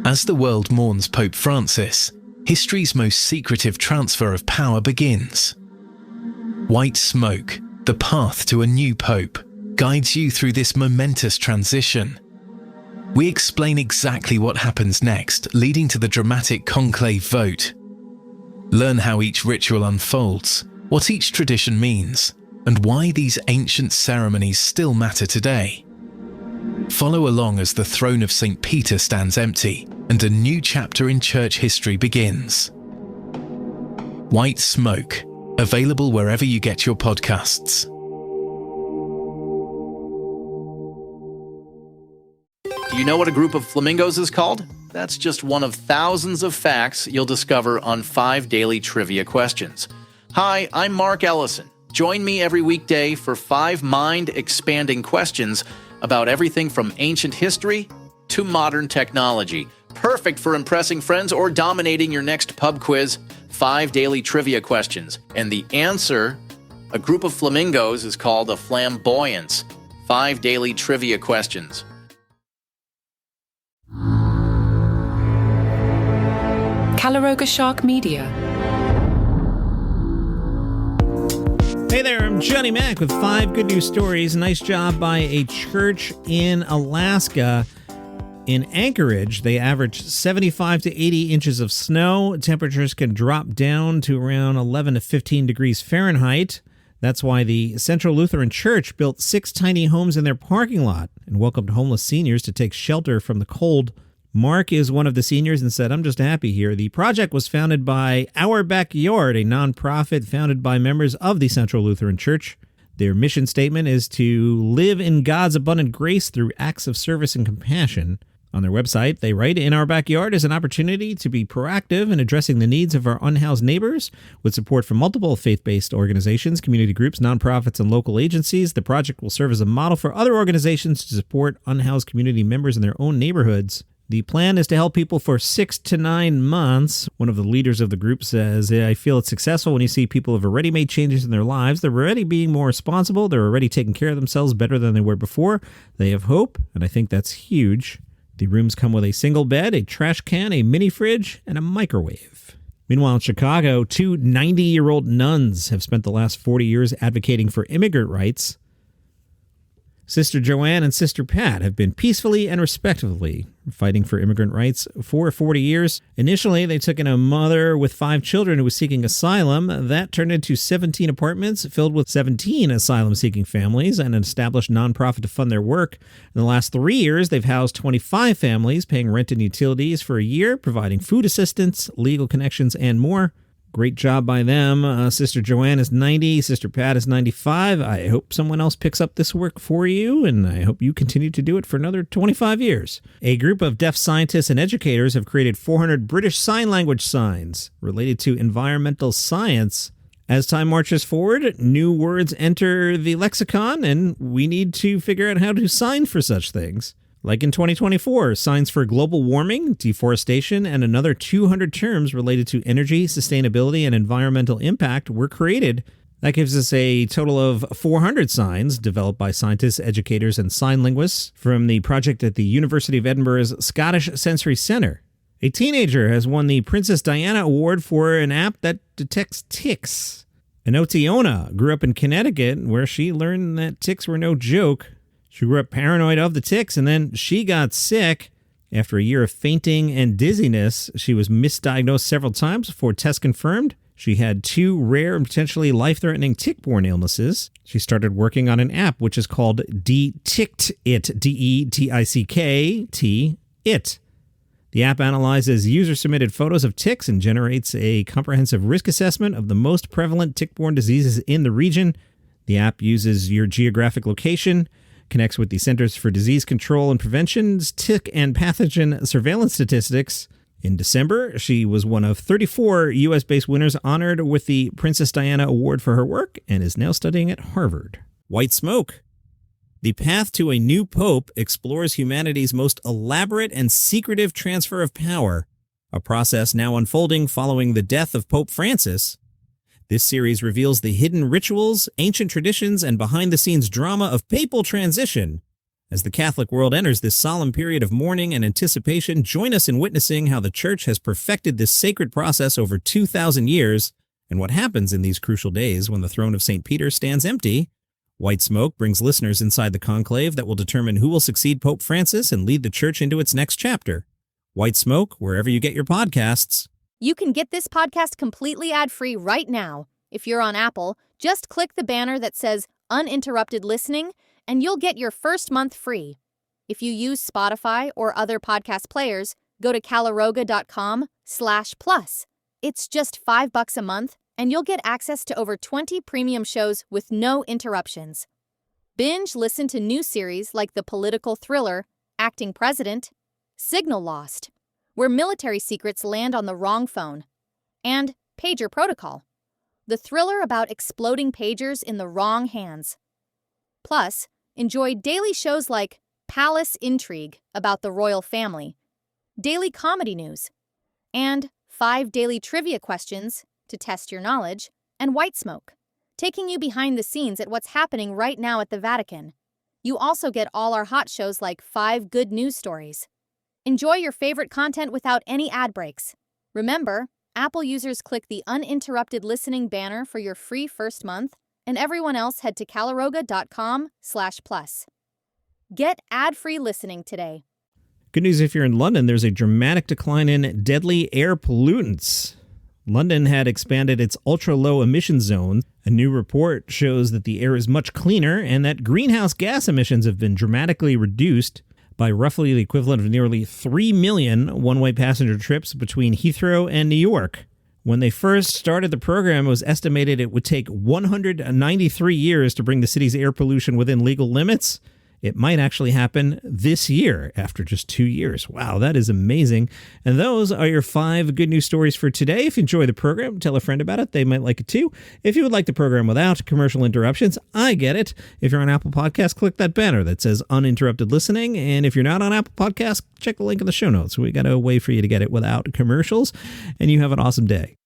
As the world mourns Pope Francis, history's most secretive transfer of power begins. White smoke, the path to a new pope, guides you through this momentous transition. We explain exactly what happens next, leading to the dramatic conclave vote. Learn how each ritual unfolds, what each tradition means, and why these ancient ceremonies still matter today. Follow along as the throne of St. Peter stands empty and a new chapter in church history begins. White Smoke, available wherever you get your podcasts. Do you know what a group of flamingos is called? That's just one of thousands of facts you'll discover on 5 daily trivia questions. Hi, I'm Mark Ellison. Join me every weekday for 5 mind-expanding questions about everything from ancient history to modern technology. Perfect for impressing friends or dominating your next pub quiz. 5 daily trivia questions. And the answer, a group of flamingos, is called a flamboyance. 5 daily trivia questions. Calaroga Shark Media. Hey there, I'm Johnny Mac with 5 good news stories. Nice job by a church in Alaska. In Anchorage, they average 75 to 80 inches of snow. Temperatures can drop down to around 11 to 15 degrees Fahrenheit. That's why the Central Lutheran Church built 6 tiny homes in their parking lot and welcomed homeless seniors to take shelter from the cold. Mark is one of the seniors and said, "I'm just happy here." The project was founded by Our Backyard, a nonprofit founded by members of the Central Lutheran Church. Their mission statement is to live in God's abundant grace through acts of service and compassion. On their website, they write, "In Our Backyard is an opportunity to be proactive in addressing the needs of our unhoused neighbors. With support from multiple faith-based organizations, community groups, nonprofits, and local agencies, the project will serve as a model for other organizations to support unhoused community members in their own neighborhoods." The plan is to help people for 6 to 9 months. One of the leaders of the group says, "I feel it's successful when you see people have already made changes in their lives. They're already being more responsible. They're already taking care of themselves better than they were before. They have hope, and I think that's huge." The rooms come with a single bed, a trash can, a mini fridge, and a microwave. Meanwhile, in Chicago, 2 90-year-old nuns have spent the last 40 years advocating for immigrant rights. Sister Joanne and Sister Pat have been peacefully and respectfully fighting for immigrant rights for 40 years. Initially, they took in a mother with 5 children who was seeking asylum. That turned into 17 apartments filled with 17 asylum-seeking families and an established nonprofit to fund their work. In the last 3 years, they've housed 25 families, paying rent and utilities for a year, providing food assistance, legal connections, and more. Great job by them. Sister Joanne is 90. Sister Pat is 95. I hope someone else picks up this work for you, and I hope you continue to do it for another 25 years. A group of deaf scientists and educators have created 400 British Sign Language signs related to environmental science. As time marches forward, new words enter the lexicon, and we need to figure out how to sign for such things. Like in 2024, signs for global warming, deforestation, and another 200 terms related to energy, sustainability, and environmental impact were created. That gives us a total of 400 signs developed by scientists, educators, and sign linguists from the project at the University of Edinburgh's Scottish Sensory Centre. A teenager has won the Princess Diana Award for an app that detects ticks. And Otiona grew up in Connecticut, where she learned that ticks were no joke. She grew up paranoid of the ticks, and then she got sick. After a year of fainting and dizziness, she was misdiagnosed several times before tests confirmed she had 2 rare and potentially life-threatening tick-borne illnesses. She started working on an app which is called Detict It, D-E-T-I-C-K-T, IT. The app analyzes user-submitted photos of ticks and generates a comprehensive risk assessment of the most prevalent tick-borne diseases in the region. The app uses your geographic location, connects with the Centers for Disease Control and Prevention's tick and pathogen surveillance statistics. In December, she was one of 34 U.S.-based winners honored with the Princess Diana Award for her work and is now studying at Harvard. White Smoke. The path to a new pope explores humanity's most elaborate and secretive transfer of power, a process now unfolding following the death of Pope Francis. This series reveals the hidden rituals, ancient traditions, and behind-the-scenes drama of papal transition, As the Catholic world enters this solemn period of mourning and anticipation, join us in witnessing how the Church has perfected this sacred process over 2,000 years and what happens in these crucial days when the throne of St. Peter stands empty. White Smoke brings listeners inside the conclave that will determine who will succeed Pope Francis and lead the Church into its next chapter. White Smoke, wherever you get your podcasts. You can get this podcast completely ad-free right now. If you're on Apple, just click the banner that says Uninterrupted Listening, and you'll get your first month free. If you use Spotify or other podcast players, go to calaroga.com/plus. It's just $5 a month, and you'll get access to over 20 premium shows with no interruptions. Binge listen to new series like the political thriller Acting President, Signal Lost, where military secrets land on the wrong phone, and Pager Protocol, the thriller about exploding pagers in the wrong hands. Plus, enjoy daily shows like Palace Intrigue about the royal family, daily comedy news, and 5 daily trivia questions to test your knowledge, and White Smoke, taking you behind the scenes at what's happening right now at the Vatican. You also get all our hot shows like 5 good news stories. Enjoy your favorite content without any ad breaks. Remember, Apple users click the Uninterrupted Listening banner for your free first month, and everyone else head to calaroga.com/plus. Get ad-free listening today. Good news if you're in London, there's a dramatic decline in deadly air pollutants. London had expanded its ultra-low emission zone. A new report shows that the air is much cleaner and that greenhouse gas emissions have been dramatically reduced by roughly the equivalent of nearly 3 million one-way passenger trips between Heathrow and New York. When they first started the program, it was estimated it would take 193 years to bring the city's air pollution within legal limits. It might actually happen this year after just 2 years. Wow, that is amazing. And those are your 5 good news stories for today. If you enjoy the program, tell a friend about it. They might like it too. If you would like the program without commercial interruptions, I get it. If you're on Apple Podcasts, click that banner that says Uninterrupted Listening. And if you're not on Apple Podcasts, check the link in the show notes. We got a way for you to get it without commercials. And you have an awesome day.